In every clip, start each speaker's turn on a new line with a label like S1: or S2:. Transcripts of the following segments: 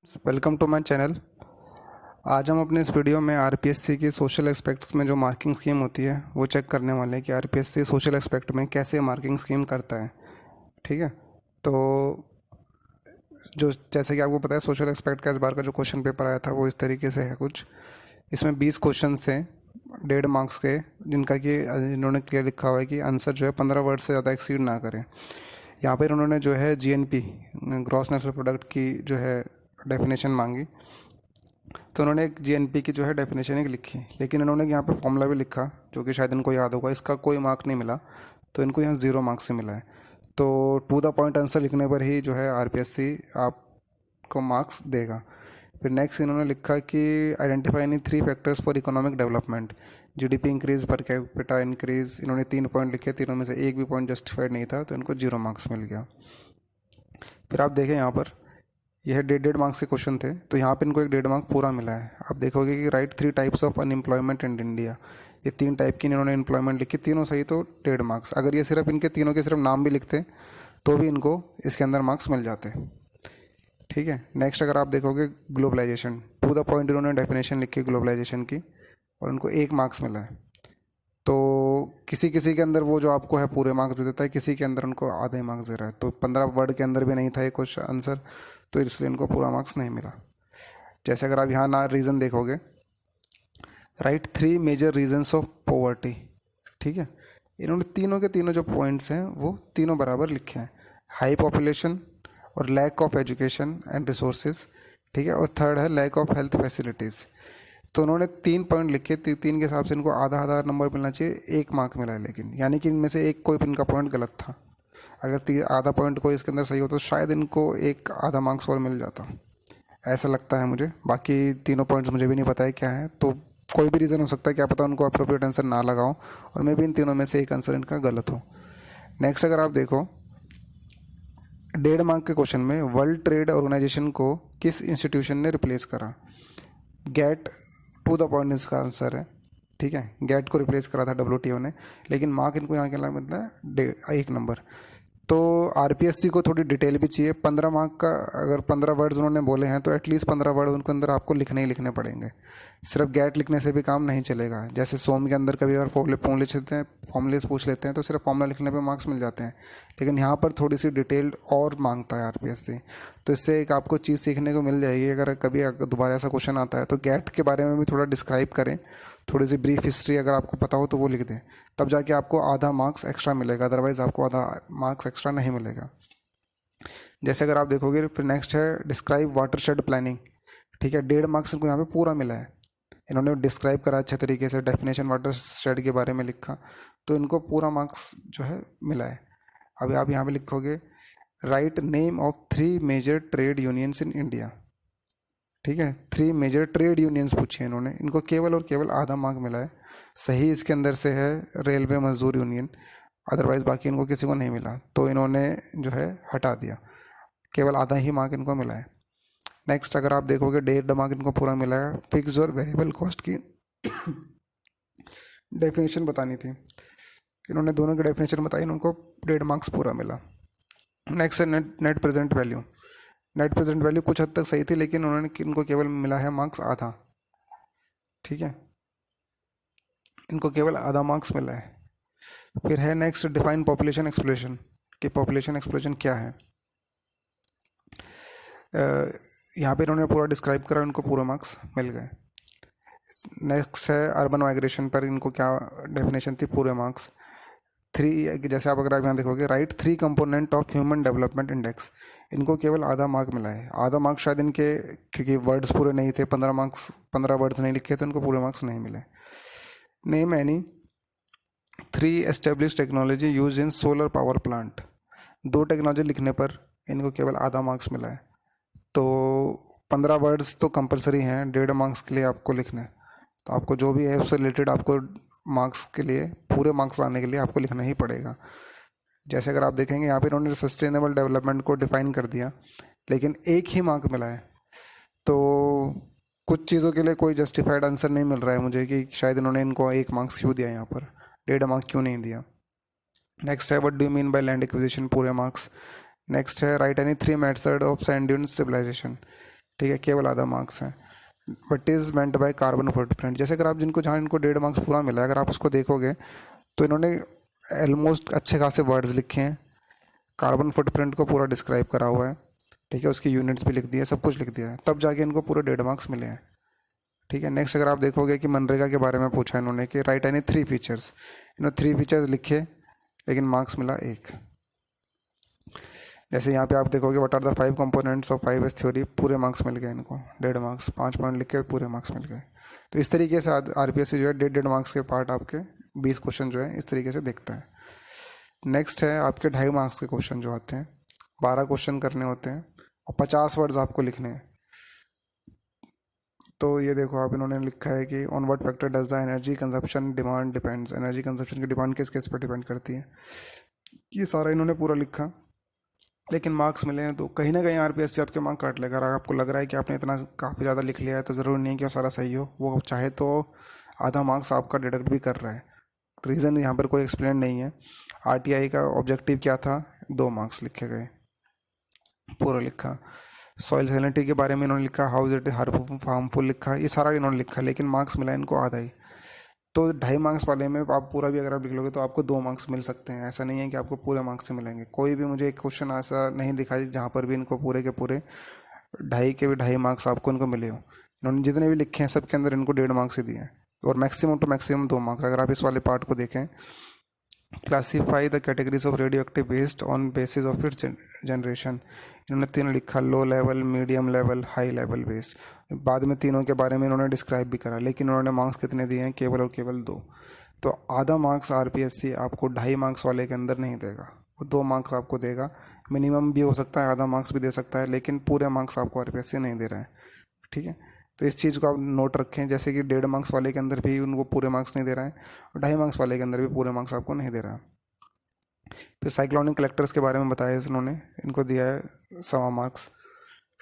S1: Welcome to my channel. आज हम अपने इस वीडियो में आरपीएससी की सोशल एस्पेक्ट्स में जो मार्किंग स्कीम होती है वो चेक करने वाले हैं कि आरपीएससी सोशल एस्पेक्ट में कैसे मार्किंग स्कीम करता है। ठीक है। तो जो जैसे कि आपको पता है सोशल एस्पेक्ट का इस बार का जो क्वेश्चन पेपर आया था वो इस तरीके से है कुछ। इसमें 20 क्वेश्चन थे 1.5 मार्क्स के, जिनका कि इन्होंने क्लियर लिखा हुआ है कि आंसर जो है 15 वर्ड से ज़्यादा एक्सीड ना करें। यहाँ पर उन्होंने जो है जीएनपी, ग्रॉस नेशनल प्रोडक्ट की जो है डेफिनेशन मांगी। तो उन्होंने एक जीएनपी की जो है डेफिनेशन एक लिखी, लेकिन इन्होंने यहाँ पे फॉर्मूला भी लिखा जो कि शायद इनको याद होगा। इसका कोई मार्क नहीं मिला, तो इनको यहाँ 0 मार्क्स से मिला है। तो टू द पॉइंट आंसर लिखने पर ही जो है आरपीएससी आपको मार्क्स देगा। फिर नेक्स्ट इन्होंने लिखा कि identify any 3 factors for economic development. GDP increase, per capita increase. इन्होंने 3 पॉइंट लिखे, तीनों में से एक भी पॉइंट जस्टिफाइड नहीं था, तो इनको 0 मार्क्स मिल गया। फिर आप देखें यहाँ पर यह 1.5 मार्क्स के क्वेश्चन थे, तो यहाँ पे इनको एक 1.5 मार्क पूरा मिला है। आप देखोगे कि right 3 types of unemployment in India. ये 3 टाइप की इन्होंने एम्प्लॉयमेंट लिखी, तीनों सही तो 1.5 मार्क्स। अगर ये सिर्फ इनके तीनों के सिर्फ नाम भी लिखते तो भी इनको इसके अंदर मार्क्स मिल जाते। ठीक है। नेक्स्ट अगर आप देखोगे ग्लोबलाइजेशन, टू द पॉइंट इन्होंने डेफिनेशन लिखी ग्लोबलाइजेशन की, और इनको 1 मार्क्स मिला है। तो किसी किसी के अंदर वो जो आपको है पूरे मार्क्स दे देता है, किसी के अंदर उनको आधे मार्क्स दे रहा है। तो 15 वर्ड के अंदर भी नहीं था ये क्वेश्चन आंसर, तो इसलिए इनको पूरा मार्क्स नहीं मिला। जैसे अगर आप यहाँ ना रीज़न देखोगे, write 3 major reasons of poverty. ठीक है। इन्होंने तीनों के तीनों जो पॉइंट्स हैं वो तीनों बराबर लिखे हैं। हाई पॉपुलेशन और lack of education and resources. ठीक है। और थर्ड है लैक ऑफ हेल्थ फैसिलिटीज़। तो उन्होंने 3 पॉइंट लिखे, तीन के हिसाब से इनको आधा आधा नंबर मिलना चाहिए, 1 मार्क मिला है। लेकिन यानी कि इनमें से एक कोई इनका पॉइंट गलत था। अगर आधा पॉइंट कोई इसके अंदर सही होता तो शायद इनको एक आधा मार्क्स और मिल जाता, ऐसा लगता है मुझे। बाकी तीनों पॉइंट्स मुझे भी नहीं पता है क्या है, तो कोई भी रीज़न हो सकता है, क्या पता उनको अप्रोप्रिएट आंसर ना लगाओ और मे भी इन तीनों में से एक आंसर इनका गलत हो। नेक्स्ट अगर आप देखो 1.5 मार्क के क्वेश्चन में वर्ल्ड ट्रेड ऑर्गेनाइजेशन को किस इंस्टीट्यूशन ने रिप्लेस करा। गेट, टू द पॉइंट इसका आंसर है। ठीक है। गेट को रिप्लेस करा था डब्ल्यूटीओ ने, लेकिन मार्क इनको यहाँ के लिए मिलता है 1 नंबर। तो आरपीएससी को थोड़ी डिटेल भी चाहिए। 15 मार्क का अगर 15 वर्ड्स उन्होंने बोले हैं तो एटलीस्ट 15 वर्ड उनके अंदर आपको लिखने ही लिखने पड़ेंगे। सिर्फ गेट लिखने से भी काम नहीं चलेगा। जैसे सोम के अंदर कभी अगर फॉर्मूलेस पूछ लेते हैं तो सिर्फ फॉर्मूला लिखने पे मार्क्स मिल जाते हैं, लेकिन यहाँ पर थोड़ी सी डिटेल्ड और मांगता है आरपीएससी। तो इससे एक आपको चीज़ सीखने को मिल जाएगी। अगर कभी दोबारा ऐसा क्वेश्चन आता है तो गेट के बारे में भी थोड़ा डिस्क्राइब करें, थोड़ी सी ब्रीफ हिस्ट्री अगर आपको पता हो तो वो लिख दें, तब जाके आपको आधा मार्क्स एक्स्ट्रा मिलेगा, अदरवाइज़ आपको आधा मार्क्स एक्स्ट्रा नहीं मिलेगा। जैसे अगर आप देखोगे फिर नेक्स्ट है डिस्क्राइब वाटरशेड प्लानिंग। ठीक है। 1.5 मार्क्स इनको यहाँ पे पूरा मिला है। इन्होंने डिस्क्राइब करा अच्छे तरीके से, डेफिनेशन वाटरशेड के बारे में लिखा, तो इनको पूरा मार्क्स जो है मिला है। अभी आप यहाँ पे लिखोगे write name of 3 major trade unions in India. ठीक है। 3 मेजर ट्रेड यूनियंस पूछे इन्होंने, इनको केवल और केवल आधा मार्क मिला है। सही इसके अंदर से है रेलवे मजदूर यूनियन, अदरवाइज बाकी इनको किसी को नहीं मिला, तो इन्होंने जो है हटा दिया। केवल आधा ही मार्क इनको मिला है। नेक्स्ट अगर आप देखोगे 1.5 मार्क इनको पूरा मिला है। फिक्स और वेरिएबल कॉस्ट की डेफिनेशन बतानी थी, इन्होंने दोनों की डेफिनेशन बताई, इनको 1.5 मार्क्स पूरा मिला। नेक्स्ट है net net present value. Net present value कुछ हद तक सही थी, लेकिन उन्होंने इनको केवल मिला है मार्क्स आधा। ठीक है। इनको केवल आधा मार्क्स मिला है। फिर है नेक्स्ट डिफाइन पॉपुलेशन एक्सप्लोजन, कि पॉपुलेशन एक्सप्लोजन क्या है। यहाँ पे इन्होंने पूरा डिस्क्राइब करा, इनको पूरे मार्क्स मिल गए। नेक्स्ट है अर्बन माइग्रेशन पर इनको क्या डेफिनेशन थी, पूरे मार्क्स। 3, जैसे आप अगर आप यहाँ देखोगे write 3 component of human development index, इनको केवल आधा मार्क मिला है। आधा मार्क शायद इनके, क्योंकि वर्ड्स पूरे नहीं थे, 15 वर्ड्स नहीं लिखे तो इनको पूरे मार्क्स नहीं मिले। Name any 3 establish technology use in solar power plant. 2 technology लिखने पर इनको केवल आधा मार्क्स मिला है। तो 15 वर्ड्स तो कंपलसरी हैं 1.5 मार्क्स के लिए आपको लिखना है, तो आपको जो भी है उससे रिलेटेड आपको मार्क्स के लिए, पूरे मार्क्स लाने के लिए आपको लिखना ही पड़ेगा। जैसे अगर आप देखेंगे यहाँ पे इन्होंने सस्टेनेबल डेवलपमेंट को डिफाइन कर दिया, लेकिन एक ही मार्क मिला है। तो कुछ चीज़ों के लिए कोई जस्टिफाइड आंसर नहीं मिल रहा है मुझे कि शायद इन्होंने इनको 1 मार्क्स क्यों दिया, यहाँ पर 1.5 मार्क क्यों नहीं दिया। नेक्स्ट है what do you mean by land acquisition, पूरे मार्क्स। नेक्स्ट है write any 3 method of sand dune stabilization. ठीक है, केवल आधा मार्क्स है। What is meant by carbon footprint, जैसे अगर आप जिनको जहाँ इनको 1.5 मार्क्स पूरा मिला है, अगर आप उसको देखोगे तो इन्होंने ऑलमोस्ट अच्छे खासे वर्ड्स लिखे हैं, कार्बन फुटप्रिंट को पूरा डिस्क्राइब करा हुआ है, ठीक है, उसकी यूनिट्स भी लिख दिया है, सब कुछ लिख दिया है, तब जाके इनको पूरे 1.5 मार्क्स मिले हैं। ठीक है, नेक्स्ट अगर आप देखोगे कि मनरेगा के बारे में पूछा इन्होंने कि राइट एनी 3 फीचर्स, इन्होंने 3 फीचर्स लिखे लेकिन मार्क्स मिला 1। जैसे यहाँ पे आप देखोगे what are the 5 components of 5S theory, पूरे मार्क्स मिल गए इनको, 1.5 मार्क्स, 5 पॉइंट लिख के पूरे मार्क्स मिल गए। तो इस तरीके से RPSC जो है 1.5 मार्क्स के पार्ट आपके 20 क्वेश्चन जो है इस तरीके से देखता है। नेक्स्ट है आपके 2.5 मार्क्स के क्वेश्चन जो आते हैं, 12 क्वेश्चन करने होते हैं और 50 वर्ड्स आपको लिखने हैं। तो ये देखो आप, इन्होंने लिखा है कि on what factor does the energy consumption demand depends, energy consumption की डिमांड किस किस पर डिपेंड करती है, ये सारा इन्होंने पूरा लिखा, लेकिन मार्क्स मिले हैं। तो कहीं ना कहीं RPSC आपके मार्क काट लेगा। अगर आपको लग रहा है कि आपने इतना काफ़ी ज़्यादा लिख लिया है तो ज़रूरी नहीं है कि वो सारा सही हो, वो चाहे तो आधा मार्क्स आपका डिडक्ट भी कर रहा है। रीज़न यहाँ पर कोई एक्सप्लेन नहीं है। RTI का ऑब्जेक्टिव क्या था, 2 मार्क्स लिखे गए, पूरा लिखा। सॉइल सैलिनिटी के बारे में इन्होंने लिखा, हाउ इज इट हार्मफुल लिखा, ये सारा इन्होंने लिखा, लेकिन मार्क्स मिला इनको आधा ही। तो 2.5 मार्क्स वाले में आप पूरा भी अगर आप लिख लोगे तो आपको 2 मार्क्स मिल सकते हैं, ऐसा नहीं है कि आपको पूरे मार्क्स से मिलेंगे। कोई भी मुझे एक क्वेश्चन ऐसा नहीं दिखा जहाँ पर भी इनको पूरे के पूरे 2.5 के भी 2.5 मार्क्स आपको इनको मिले हो। इन्होंने जितने भी लिखे हैं सबके अंदर इनको 1.5 मार्क्स ही दिए हैं, और मैक्सिमम टू मैक्सिमम 2 मार्क्स। अगर आप इस वाले पार्ट को देखें, classify the categories of radioactive waste on basis of its generation, इन्होंने 3 लिखा, low level, medium level, high level waste. बाद में तीनों के बारे में इन्होंने डिस्क्राइब भी करा, लेकिन उन्होंने मार्क्स कितने दिए हैं, केवल और केवल 2। तो आधा मार्क्स RPSC आपको 2.5 मार्क्स वाले के अंदर नहीं देगा, वो 2 मार्क्स आपको देगा। मिनिमम भी हो सकता है, आधा मार्क्स भी दे सकता है, लेकिन पूरे मार्क्स आपको RPSC नहीं दे रहा है। ठीक है, तो इस चीज़ को आप नोट रखें, जैसे कि 1.5 मार्क्स वाले के अंदर भी उनको पूरे मार्क्स नहीं दे रहा है, और 2.5 मार्क्स वाले के अंदर भी पूरे मार्क्स आपको नहीं दे रहा है। फिर साइक्लोनिक कलेक्टर्स के बारे में बताया इन्होंने, इनको दिया है 1.25 मार्क्स।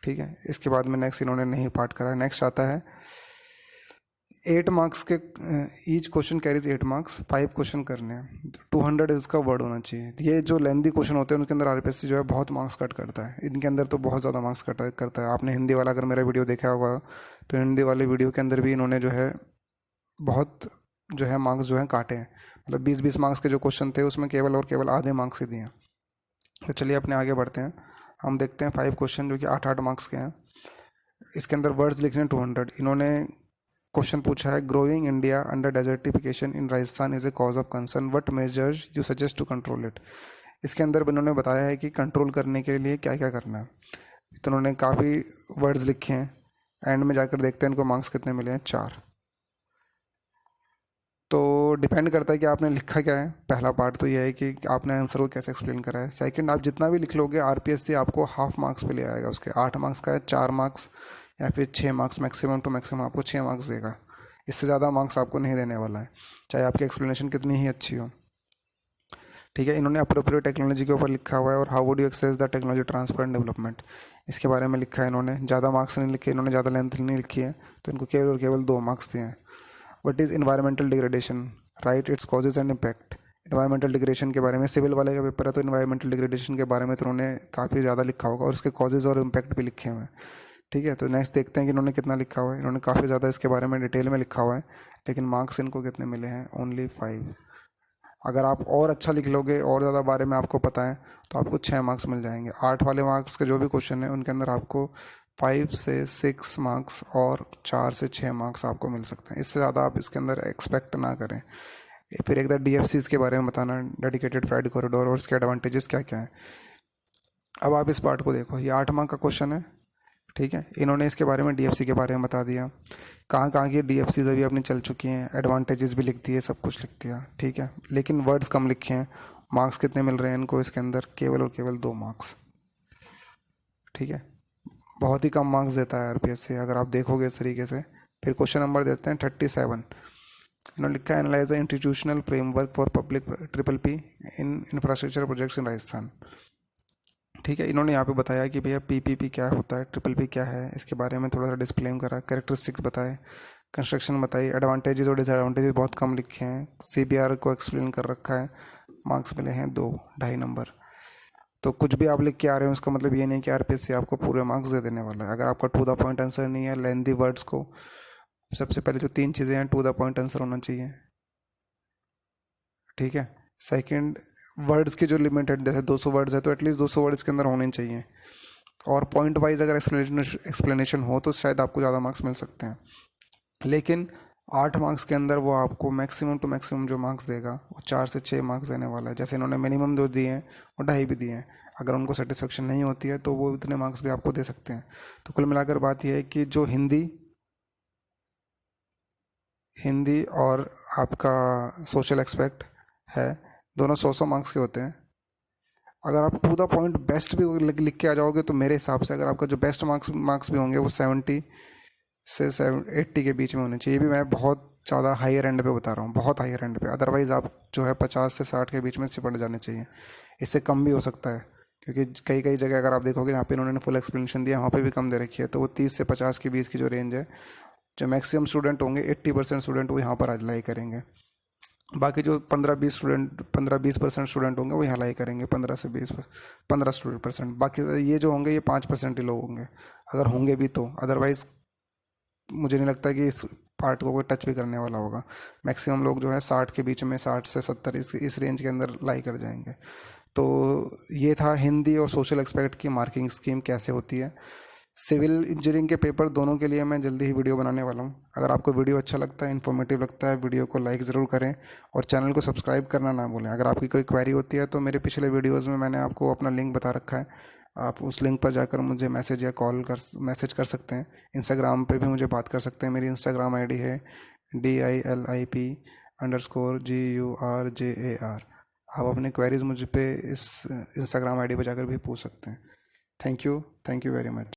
S1: ठीक है, इसके बाद में नेक्स्ट इन्होंने नहीं पार्ट करा। नेक्स्ट आता है 8 मार्क्स के, each question carries 8 marks, 5 question करने हैं, 200 इसका वर्ड होना चाहिए। ये जो लेंदी क्वेश्चन होते हैं उनके अंदर RPSC जो है बहुत मार्क्स कट करता है, इनके अंदर तो बहुत ज़्यादा मार्क्स कट करता है। आपने हिंदी वाला अगर मेरा वीडियो देखा होगा तो हिंदी वाले वीडियो के अंदर भी इन्होंने जो है बहुत जो है मार्क्स जो है काटे हैं, मतलब 20-20 मार्क्स के जो क्वेश्चन थे उसमें केवल और केवल आधे मार्क्स ही दिए हैं। तो चलिए अपने आगे बढ़ते हैं, हम देखते हैं 5 क्वेश्चन जो कि 8-8 मार्क्स के हैं। इसके अंदर वर्ड्स लिखने हैं 200। इन्होंने क्वेश्चन पूछा है, growing India under desertification in Rajasthan is a cause of concern, what measures you suggest to control it. इसके अंदर इन्होंने बताया है कि कंट्रोल करने के लिए क्या क्या करना है। तो उन्होंने काफ़ी वर्ड्स लिखे हैं, एंड में जाकर देखते हैं इनको मार्क्स कितने मिले हैं, 4। तो डिपेंड करता है कि आपने लिखा क्या है। पहला पार्ट तो यह है कि आपने आंसर को कैसे एक्सप्लेन करा है। सेकंड, आप जितना भी लिख लोगे RPSC आपको हाफ मार्क्स पे ले आएगा, उसके 8 मार्क्स का है 4 मार्क्स या फिर 6 मार्क्स, मैक्सिमम टू मैक्सिमम आपको 6 मार्क्स देगा। इससे ज़्यादा मार्क्स आपको नहीं देने वाला है, चाहे आपकी एक्सप्लेनेशन कितनी ही अच्छी हो। ठीक है, इन्होंने अप्रोप्रिएट टेक्नोलॉजी के ऊपर लिखा हुआ है, और how would you access the technology transfer and development, इसके बारे में लिखा है इन्होंने। ज़्यादा मार्क्स नहीं लिखे इन्होंने, ज़्यादा लेंथ नहीं लिखी है, तो इनको केवल और केवल 2 मार्क्स दिए हैं। What is environmental degradation, right its causes and impact. Environmental degradation के बारे में, सिविल वाले का पेपर है तो इन्वायरमेंटल डिग्रेडेशन के बारे में तो उन्होंने काफ़ी ज़्यादा लिखा होगा, और उसके कॉजेज और इम्पैक्ट भी लिखे हुए हैं। ठीक है, तो नेक्स्ट देखते हैं कि इन्होंने कितना लिखा हुआ है। इन्होंने काफ़ी ज़्यादा इसके बारे में डिटेल में लिखा हुआ है, लेकिन मार्क्स इनको कितने मिले हैं, ओनली 5। अगर आप और अच्छा लिख लोगे और ज़्यादा बारे में आपको पता है तो आपको 6 मार्क्स मिल जाएंगे। 8 वाले मार्क्स के जो भी क्वेश्चन है उनके अंदर आपको 5 से 6 मार्क्स और 4 से 6 मार्क्स आपको मिल सकते हैं, इससे ज़्यादा आप इसके अंदर एक्सपेक्ट ना करें। फिर एक DFCs के बारे में बताना, डेडिकेटेड फ्लाइट कॉरिडोर, और उसके एडवांटेजेस क्या क्या हैं। अब आप इस पार्ट को देखो, ये 8 मार्क का क्वेश्चन है। ठीक है, इन्होंने इसके बारे में DFC के बारे में बता दिया, कहाँ कहाँ की DFCs अभी अपनी चल चुकी हैं, एडवांटेजेस भी लिख दिए, सब कुछ लिख दिया। ठीक है, लेकिन वर्ड्स कम लिखे हैं। मार्क्स कितने मिल रहे हैं इनको इसके अंदर, केवल और केवल 2 मार्क्स। ठीक है, बहुत ही कम मार्क्स देता है RPSC अगर आप देखोगे इस तरीके से। फिर क्वेश्चन नंबर देते हैं 37। इन्होंने लिखा है, analyse the institutional framework for public PPP in infrastructure projects in Rajasthan. ठीक है, इन्होंने यहाँ पे बताया कि भैया PPP क्या होता है, PPP क्या है, इसके बारे में थोड़ा सा डिस्प्लेम करा, कैरेक्टरिस्टिक्स बताए, कंस्ट्रक्शन बताई, एडवांटेजेस और डिसएडवांटेजेस बहुत कम लिखे हैं, CBR को एक्सप्लेन कर रखा है। मार्क्स मिले हैं 2, 2.5 नंबर। तो कुछ भी आप लिख के आ रहे हो उसका मतलब ये नहीं कि आरपीएससी आपको पूरे मार्क्स दे देने वाला है। अगर आपका टू द पॉइंट आंसर नहीं है, लेंदी वर्ड्स को, सबसे पहले जो 3 चीज़ें हैं, टू द पॉइंट आंसर होना चाहिए, ठीक है। सेकंड, वर्ड्स की जो लिमिटेड, जैसे 200 वर्ड्स है तो एटलीस्ट 200 वर्ड्स के अंदर होने चाहिए। और पॉइंट वाइज अगर एक्सप्लेनेशन हो तो शायद आपको ज़्यादा मार्क्स मिल सकते हैं। लेकिन 8 मार्क्स के अंदर वो आपको मैक्सिमम टू मैक्सिमम जो मार्क्स देगा वो 4 से 6 मार्क्स देने वाला है। जैसे इन्होंने मिनिमम जो दिए हैं वो 2.5 भी दिए हैं। अगर उनको सेटिस्फेक्शन नहीं होती है तो वो इतने मार्क्स भी आपको दे सकते हैं। तो कुल मिलाकर बात यह है कि जो हिंदी हिंदी और आपका सोशल एक्सपेक्ट है, दोनों 100 मार्क्स के होते हैं। अगर आप टू द पॉइंट बेस्ट भी लिख के आ जाओगे तो मेरे हिसाब से अगर आपका जो बेस्ट मार्क्स भी होंगे वो 70 से 80 के बीच में होने चाहिए। ये भी मैं बहुत ज़्यादा हायर एंड पे बता रहा हूँ, बहुत हायर एंड पे। अदरवाइज़ आप जो है 50 से 60 के बीच में सिमट जाने चाहिए। इससे कम भी हो सकता है, क्योंकि कई कई जगह अगर आप देखोगे यहाँ पे इन्होंने फुल एक्सप्लेनेशन दिया, वहाँ पे भी कम दे रखी है। तो वो 30 से 50 के बीच की जो रेंज है, जो मैक्सिमम स्टूडेंट होंगे 80% स्टूडेंट वो यहाँ पर अप्लाई करेंगे। बाकी जो 15-20% स्टूडेंट होंगे वो यहाँ लाई करेंगे, 15 से 20 15 परसेंट। बाकी ये जो होंगे ये 5% ही लोग होंगे, अगर होंगे भी तो। अदरवाइज मुझे नहीं लगता कि इस पार्ट को कोई टच भी करने वाला होगा। मैक्सिमम लोग जो है 60 के बीच में, 60 से 70 इस रेंज के अंदर लाई कर जाएंगे। तो ये था हिंदी और सोशल एक्सपेक्ट की मार्किंग स्कीम कैसे होती है। सिविल इंजीनियरिंग के पेपर दोनों के लिए मैं जल्दी ही वीडियो बनाने वाला हूँ। अगर आपको वीडियो अच्छा लगता है, इन्फॉर्मेटिव लगता है, वीडियो को लाइक ज़रूर करें और चैनल को सब्सक्राइब करना ना भूलें। अगर आपकी कोई क्वेरी होती है तो मेरे पिछले वीडियोज़ में मैंने आपको अपना लिंक बता रखा है, आप उस लिंक पर जाकर मुझे मैसेज कर सकते हैं। इंस्टाग्राम पे भी मुझे बात कर सकते हैं। मेरी इंस्टाग्राम आईडी है DILIP_GURJAR। आप अपनी क्वेरीज मुझ पे इस इंस्टाग्राम आईडी पर जाकर भी पूछ सकते हैं। Thank you very much.